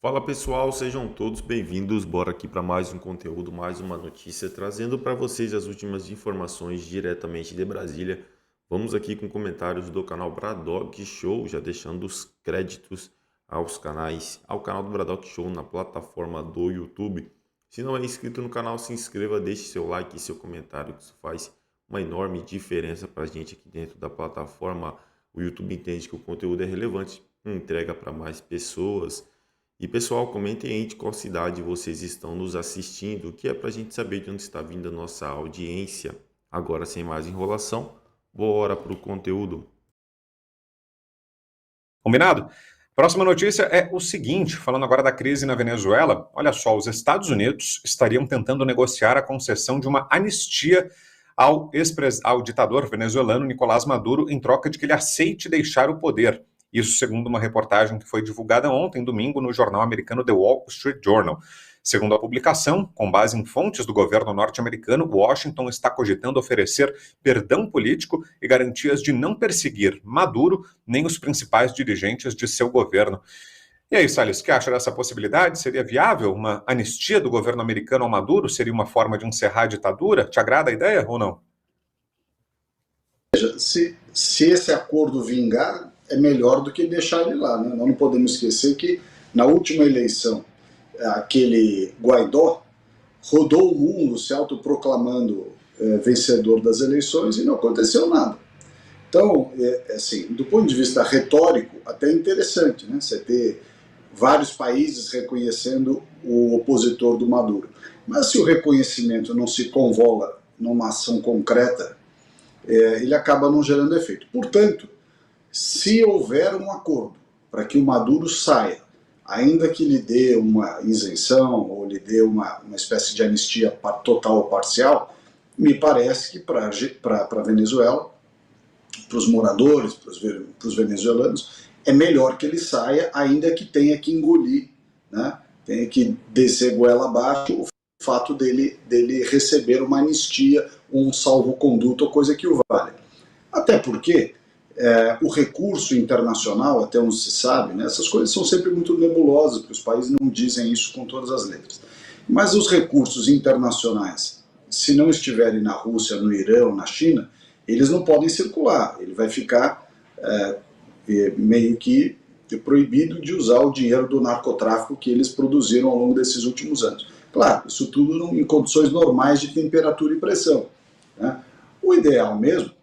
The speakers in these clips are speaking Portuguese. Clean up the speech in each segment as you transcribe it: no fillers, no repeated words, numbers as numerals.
Fala pessoal, sejam todos bem-vindos. Bora aqui para mais um conteúdo, mais uma notícia, trazendo para vocês as últimas informações diretamente de Brasília. Vamos aqui com comentários do canal Bradock Show, já deixando os créditos ao canal do Bradock Show na plataforma do YouTube. Se não é inscrito no canal, se inscreva, deixe seu like e seu comentário, que isso faz uma enorme diferença para a gente aqui dentro da plataforma. O YouTube entende que o conteúdo é relevante e entrega para mais pessoas. E pessoal, comentem aí de qual cidade vocês estão nos assistindo, que é para a gente saber de onde está vindo a nossa audiência. Agora, sem mais enrolação, bora para o conteúdo. Combinado? Próxima notícia é o seguinte, falando agora da crise na Venezuela. Olha só, os Estados Unidos estariam tentando negociar a concessão de uma anistia ao ditador venezuelano Nicolás Maduro em troca de que ele aceite deixar o poder. Isso segundo uma reportagem que foi divulgada ontem, domingo, no jornal americano The Wall Street Journal. Segundo a publicação, com base em fontes do governo norte-americano, Washington está cogitando oferecer perdão político e garantias de não perseguir Maduro nem os principais dirigentes de seu governo. E aí, Salles, o que acha dessa possibilidade? Seria viável uma anistia do governo americano ao Maduro? Seria uma forma de encerrar a ditadura? Te agrada a ideia ou não? Se esse acordo vingar, é melhor do que deixar ele lá, né? Nós não podemos esquecer que na última eleição, aquele Guaidó rodou o mundo se autoproclamando vencedor das eleições e não aconteceu nada. Então, assim, do ponto de vista retórico, até interessante, né? Você ter vários países reconhecendo o opositor do Maduro. Mas se o reconhecimento não se convola numa ação concreta, ele acaba não gerando efeito. Portanto, se houver um acordo para que o Maduro saia, ainda que lhe dê uma isenção ou lhe dê uma espécie de anistia total ou parcial, me parece que para a Venezuela, para os moradores, para os venezuelanos, é melhor que ele saia, ainda que tenha que engolir, né? Tenha que descer goela abaixo o fato dele receber uma anistia, um salvo-conduto ou coisa que o valha. Até porque o recurso internacional, até onde se sabe, né, essas coisas são sempre muito nebulosas, porque os países não dizem isso com todas as letras. Mas os recursos internacionais, se não estiverem na Rússia, no Irã ou na China, eles não podem circular. Ele vai ficar meio que proibido de usar o dinheiro do narcotráfico que eles produziram ao longo desses últimos anos. Claro, isso tudo em condições normais de temperatura e pressão, né? O ideal mesmo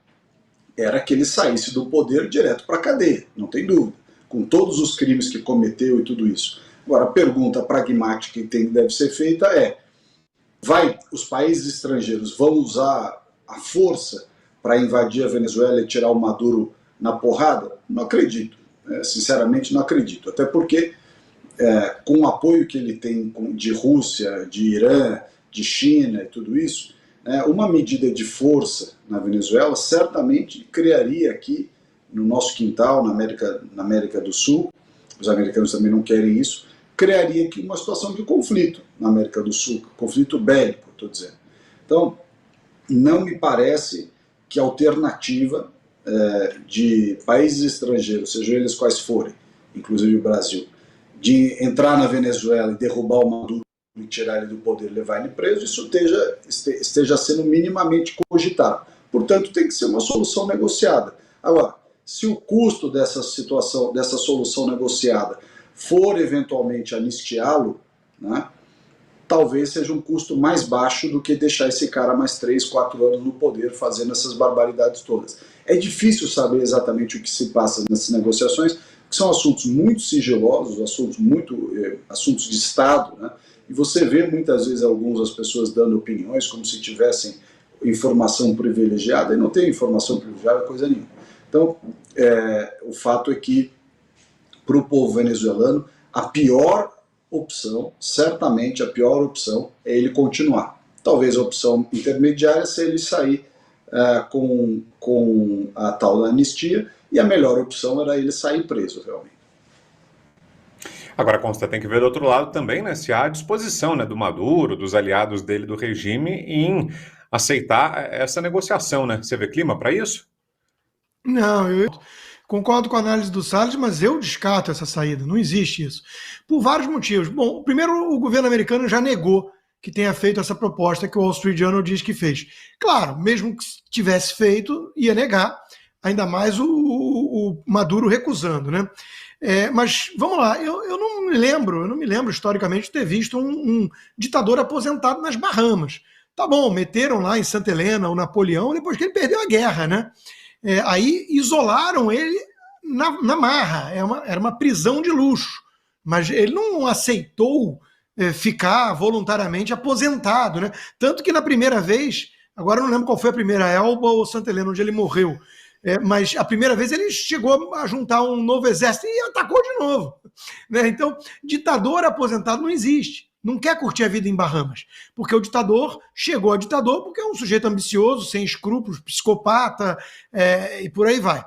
era que ele saísse do poder direto para a cadeia, não tem dúvida, com todos os crimes que cometeu e tudo isso. Agora, a pergunta pragmática que deve ser feita é: os países estrangeiros vão usar a força para invadir a Venezuela e tirar o Maduro na porrada? Não acredito, sinceramente não acredito, até porque com o apoio que ele tem de Rússia, de Irã, de China e tudo isso, uma medida de força na Venezuela certamente criaria aqui no nosso quintal, na América do Sul, os americanos também não querem isso, criaria aqui uma situação de conflito na América do Sul, conflito bélico, estou dizendo. Então, não me parece que a alternativa de países estrangeiros, sejam eles quais forem, inclusive o Brasil, de entrar na Venezuela e derrubar o Maduro e tirar ele do poder, levar ele preso, isso esteja sendo minimamente cogitado. Portanto, tem que ser uma solução negociada. Agora, se o custo dessa situação, dessa solução negociada, for eventualmente anistiá-lo, né, talvez seja um custo mais baixo do que deixar esse cara mais 3, 4 anos no poder fazendo essas barbaridades todas. É difícil saber exatamente o que se passa nessas negociações, que são assuntos muito sigilosos, assuntos de Estado, né? E você vê muitas vezes as pessoas dando opiniões como se tivessem informação privilegiada, e não tem informação privilegiada coisa nenhuma. Então, o fato é que, para o povo venezuelano, a pior opção, certamente a pior opção, é ele continuar. Talvez a opção intermediária seja ele sair com a tal da anistia, e a melhor opção era ele sair preso, realmente. Agora, Consta, tem que ver do outro lado também, né, se há disposição, né, do Maduro, dos aliados dele do regime, em aceitar essa negociação, né? Você vê clima para isso? Não, concordo com a análise do Salles, mas eu descarto essa saída, não existe isso. Por vários motivos. Bom, primeiro, o governo americano já negou que tenha feito essa proposta que o Wall Street Journal diz que fez. Claro, mesmo que tivesse feito, ia negar, ainda mais o Maduro recusando, né? Mas vamos lá, eu não me lembro historicamente de ter visto um ditador aposentado nas Bahamas. Tá bom, meteram lá em Santa Helena o Napoleão depois que ele perdeu a guerra, né? Aí isolaram ele na marra, era uma prisão de luxo, mas ele não aceitou ficar voluntariamente aposentado, né? Tanto que na primeira vez, agora eu não lembro qual foi a primeira, Elba ou Santa Helena, onde ele morreu, mas a primeira vez ele chegou a juntar um novo exército e atacou de novo, né? Então, ditador aposentado não existe. Não quer curtir a vida em Bahamas, porque o ditador chegou a ditador porque é um sujeito ambicioso, sem escrúpulos, psicopata, e por aí vai.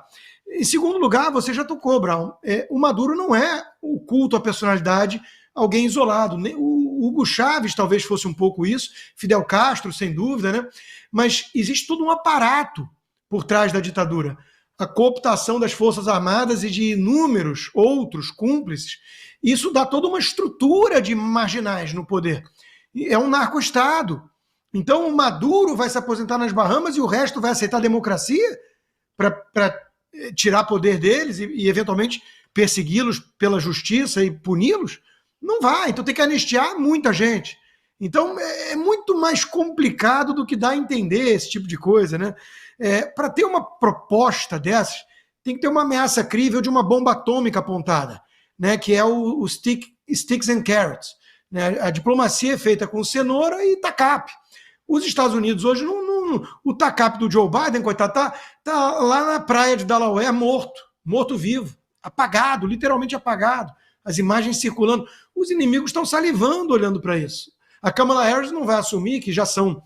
Em segundo lugar, você já tocou, Brown, o Maduro não é o culto à personalidade, alguém isolado. O Hugo Chávez talvez fosse um pouco isso, Fidel Castro, sem dúvida, né? Mas existe todo um aparato por trás da ditadura. A cooptação das Forças Armadas e de inúmeros outros cúmplices. Isso dá toda uma estrutura de marginais no poder. É um narco-estado. Então o Maduro vai se aposentar nas Bahamas e o resto vai aceitar a democracia para tirar poder deles e eventualmente persegui-los pela justiça e puni-los? Não vai. Então tem que anistiar muita gente. Então é muito mais complicado do que dá a entender esse tipo de coisa, né? Para ter uma proposta dessas, tem que ter uma ameaça crível de uma bomba atômica apontada, né, que é o sticks and carrots. Né? A diplomacia é feita com cenoura e tacape. Os Estados Unidos hoje, o tacape do Joe Biden, coitado, tá lá na praia de Delaware morto vivo, apagado, literalmente apagado. As imagens circulando. Os inimigos estão salivando olhando para isso. A Kamala Harris não vai assumir que já são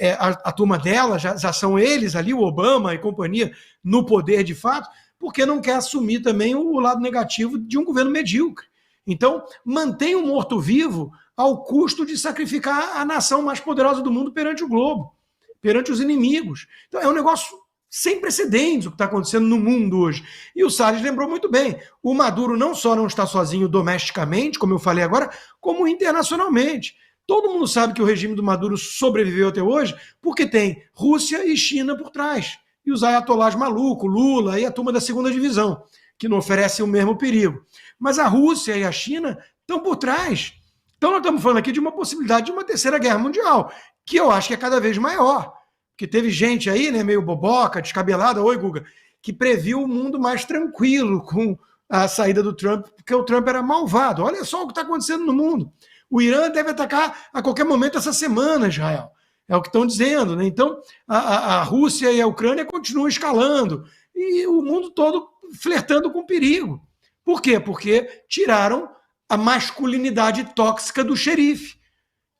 a turma dela, já são eles ali, o Obama e companhia, no poder de fato, porque não quer assumir também o lado negativo de um governo medíocre. Então, mantém o morto-vivo ao custo de sacrificar a nação mais poderosa do mundo perante o globo, perante os inimigos. Então, é um negócio sem precedentes o que está acontecendo no mundo hoje. E o Salles lembrou muito bem, o Maduro não só não está sozinho domesticamente, como eu falei agora, como internacionalmente. Todo mundo sabe que o regime do Maduro sobreviveu até hoje porque tem Rússia e China por trás. E os ayatolás malucos, Lula e a turma da segunda divisão, que não oferecem o mesmo perigo. Mas a Rússia e a China estão por trás. Então nós estamos falando aqui de uma possibilidade de uma terceira guerra mundial, que eu acho que é cada vez maior. Porque teve gente aí, né, meio boboca, descabelada, oi Guga, que previu um mundo mais tranquilo com a saída do Trump, porque o Trump era malvado. Olha só o que está acontecendo no mundo. O Irã deve atacar a qualquer momento essa semana Israel. É o que estão dizendo, né? Então, a Rússia e a Ucrânia continuam escalando. E o mundo todo flertando com perigo. Por quê? Porque tiraram a masculinidade tóxica do xerife.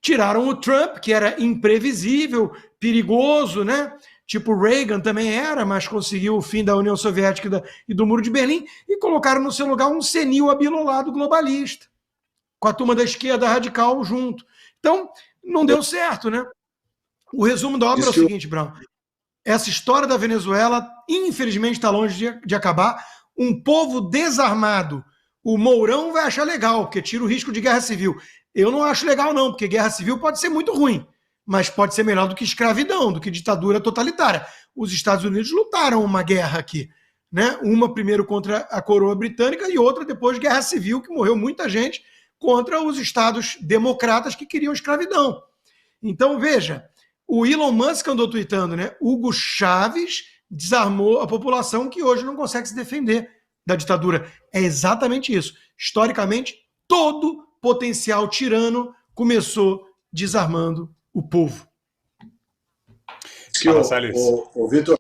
Tiraram o Trump, que era imprevisível, perigoso, né? Tipo Reagan também era, mas conseguiu o fim da União Soviética e do Muro de Berlim, e colocaram no seu lugar um senil abilolado globalista, com a turma da esquerda radical junto. Então, não deu certo, né? O resumo da obra é o seguinte, Brown. Essa história da Venezuela, infelizmente, está longe de acabar. Um povo desarmado. O Mourão vai achar legal, porque tira o risco de guerra civil. Eu não acho legal, não, porque guerra civil pode ser muito ruim, mas pode ser melhor do que escravidão, do que ditadura totalitária. Os Estados Unidos lutaram uma guerra aqui, né? Uma primeiro contra a coroa britânica e outra depois guerra civil, que morreu muita gente, contra os estados democratas que queriam escravidão. Então, veja, o Elon Musk andou tweetando, né? Hugo Chávez desarmou a população que hoje não consegue se defender da ditadura. É exatamente isso. Historicamente, todo potencial tirano começou desarmando o povo. O Vitor,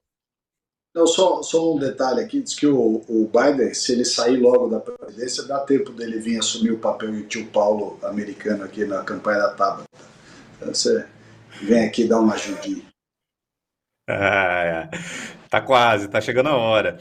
não, só um detalhe aqui, diz que o Biden, se ele sair logo da presidência, dá tempo dele vir assumir o papel de tio Paulo americano aqui na campanha da Tabata. Então, você vem aqui dar uma ajudinha. Tá quase, tá chegando a hora.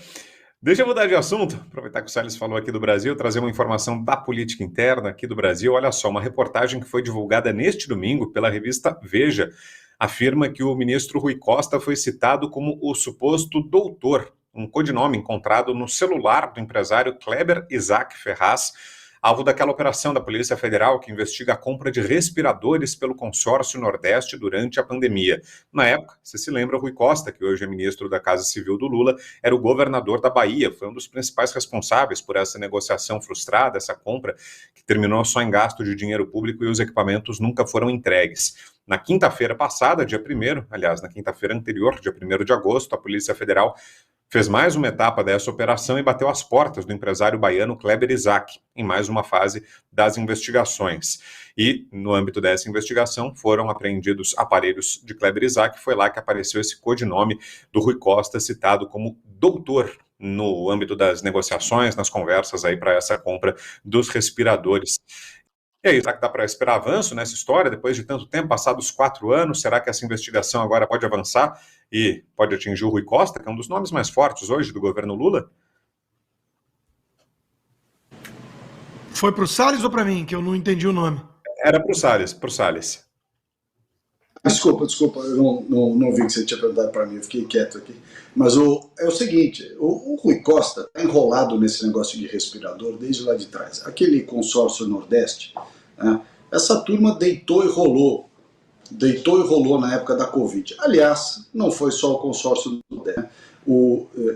Deixa eu mudar de assunto, aproveitar que o Salles falou aqui do Brasil, trazer uma informação da política interna aqui do Brasil. Olha só, uma reportagem que foi divulgada neste domingo pela revista Veja afirma que o ministro Rui Costa foi citado como o suposto doutor, um codinome encontrado no celular do empresário Kleber Isaac Ferraz, alvo daquela operação da Polícia Federal que investiga a compra de respiradores pelo consórcio Nordeste durante a pandemia. Na época, você se lembra, Rui Costa, que hoje é ministro da Casa Civil do Lula, era o governador da Bahia, foi um dos principais responsáveis por essa negociação frustrada, essa compra que terminou só em gasto de dinheiro público e os equipamentos nunca foram entregues. Na quinta-feira passada, dia 1º, aliás, na quinta-feira anterior, dia 1º de agosto, a Polícia Federal fez mais uma etapa dessa operação e bateu às portas do empresário baiano Kleber Isaac, em mais uma fase das investigações. E, no âmbito dessa investigação, foram apreendidos aparelhos de Kleber Isaac, foi lá que apareceu esse codinome do Rui Costa, citado como doutor no âmbito das negociações, nas conversas aí para essa compra dos respiradores. E aí, será que dá para esperar avanço nessa história, depois de tanto tempo, passados 4 anos? Será que essa investigação agora pode avançar e pode atingir o Rui Costa, que é um dos nomes mais fortes hoje do governo Lula? Foi para o Salles ou para mim, que eu não entendi o nome? Era para o Salles. Desculpa, eu não vi que você tinha perguntado para mim, eu fiquei quieto aqui. Mas é o seguinte, o Rui Costa está enrolado nesse negócio de respirador desde lá de trás. Aquele consórcio Nordeste, né, essa turma deitou e rolou na época da Covid. Aliás, não foi só o consórcio Nordeste. Né?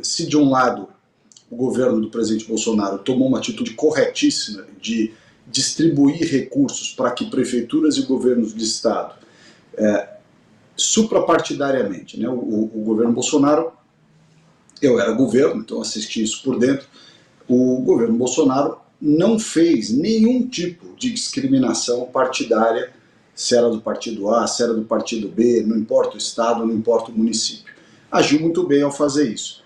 Se de um lado o governo do presidente Bolsonaro tomou uma atitude corretíssima de distribuir recursos para que prefeituras e governos de estado suprapartidariamente, né? O governo Bolsonaro, eu era governo, então assisti isso por dentro, o governo Bolsonaro não fez nenhum tipo de discriminação partidária, se era do partido A, se era do partido B, não importa o estado, não importa o município. Agiu muito bem ao fazer isso.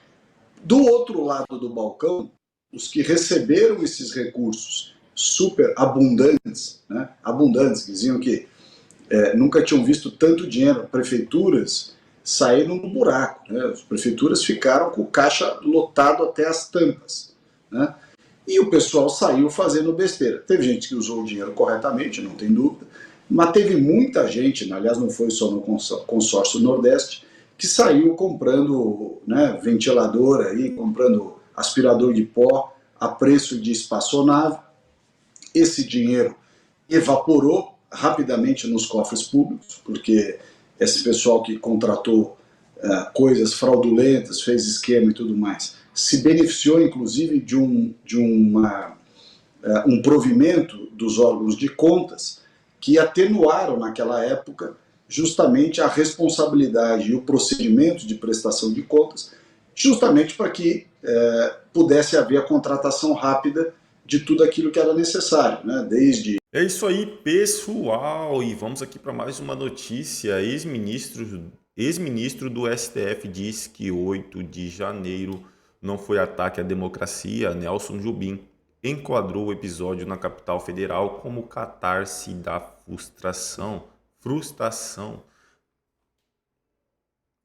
Do outro lado do balcão, os que receberam esses recursos super abundantes, né? Abundantes, que diziam que nunca tinham visto tanto dinheiro, prefeituras saíram no buraco, né? As prefeituras ficaram com o caixa lotado até as tampas, né? E o pessoal saiu fazendo besteira. Teve gente que usou o dinheiro corretamente, não tem dúvida, mas teve muita gente, aliás não foi só no consórcio Nordeste, que saiu comprando, né, ventilador, aí, comprando aspirador de pó a preço de espaçonave. Esse dinheiro evaporou rapidamente nos cofres públicos, porque esse pessoal que contratou coisas fraudulentas, fez esquema e tudo mais, se beneficiou inclusive de um provimento dos órgãos de contas que atenuaram naquela época justamente a responsabilidade e o procedimento de prestação de contas, justamente para que pudesse haver a contratação rápida de tudo aquilo que era necessário, né? Desde... É isso aí, pessoal, e vamos aqui para mais uma notícia. Ex-ministro do STF diz que 8 de janeiro não foi ataque à democracia. Nelson Jobim enquadrou o episódio na capital federal como catarse da frustração.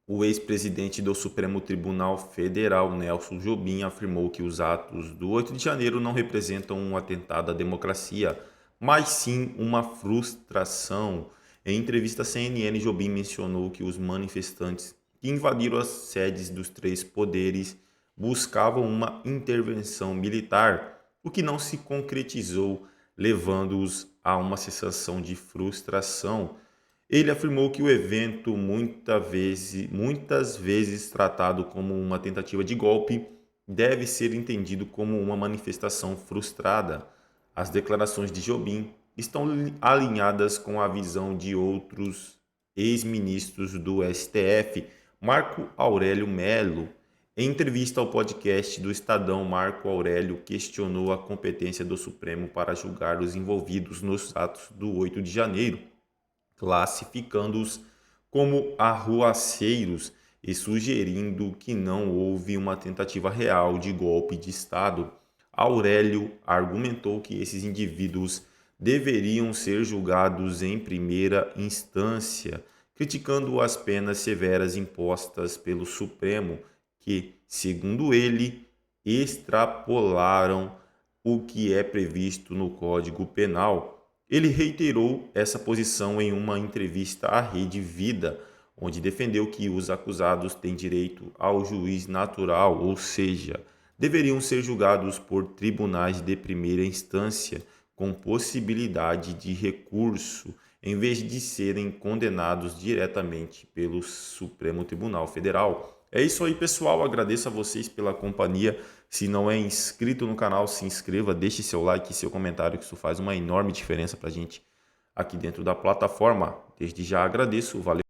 O ex-presidente do Supremo Tribunal Federal, Nelson Jobim, afirmou que os atos do 8 de janeiro não representam um atentado à democracia, mas sim uma frustração. Em entrevista à CNN, Jobim mencionou que os manifestantes que invadiram as sedes dos 3 poderes buscavam uma intervenção militar, o que não se concretizou, levando-os a uma sensação de frustração. Ele afirmou que o evento, muitas vezes tratado como uma tentativa de golpe, deve ser entendido como uma manifestação frustrada. As declarações de Jobim estão alinhadas com a visão de outros ex-ministros do STF. Marco Aurélio Melo, em entrevista ao podcast do Estadão, Marco Aurélio questionou a competência do Supremo para julgar os envolvidos nos atos do 8 de janeiro, classificando-os como arruaceiros e sugerindo que não houve uma tentativa real de golpe de Estado. Aurélio argumentou que esses indivíduos deveriam ser julgados em primeira instância, criticando as penas severas impostas pelo Supremo, que, segundo ele, extrapolaram o que é previsto no Código Penal. Ele reiterou essa posição em uma entrevista à Rede Vida. onde defendeu que os acusados têm direito ao juiz natural, ou seja, deveriam ser julgados por tribunais de primeira instância, com possibilidade de recurso, em vez de serem condenados diretamente pelo Supremo Tribunal Federal. É isso aí, pessoal. Agradeço a vocês pela companhia. Se não é inscrito no canal, se inscreva, deixe seu like e seu comentário, que isso faz uma enorme diferença para a gente aqui dentro da plataforma. Desde já agradeço. Valeu.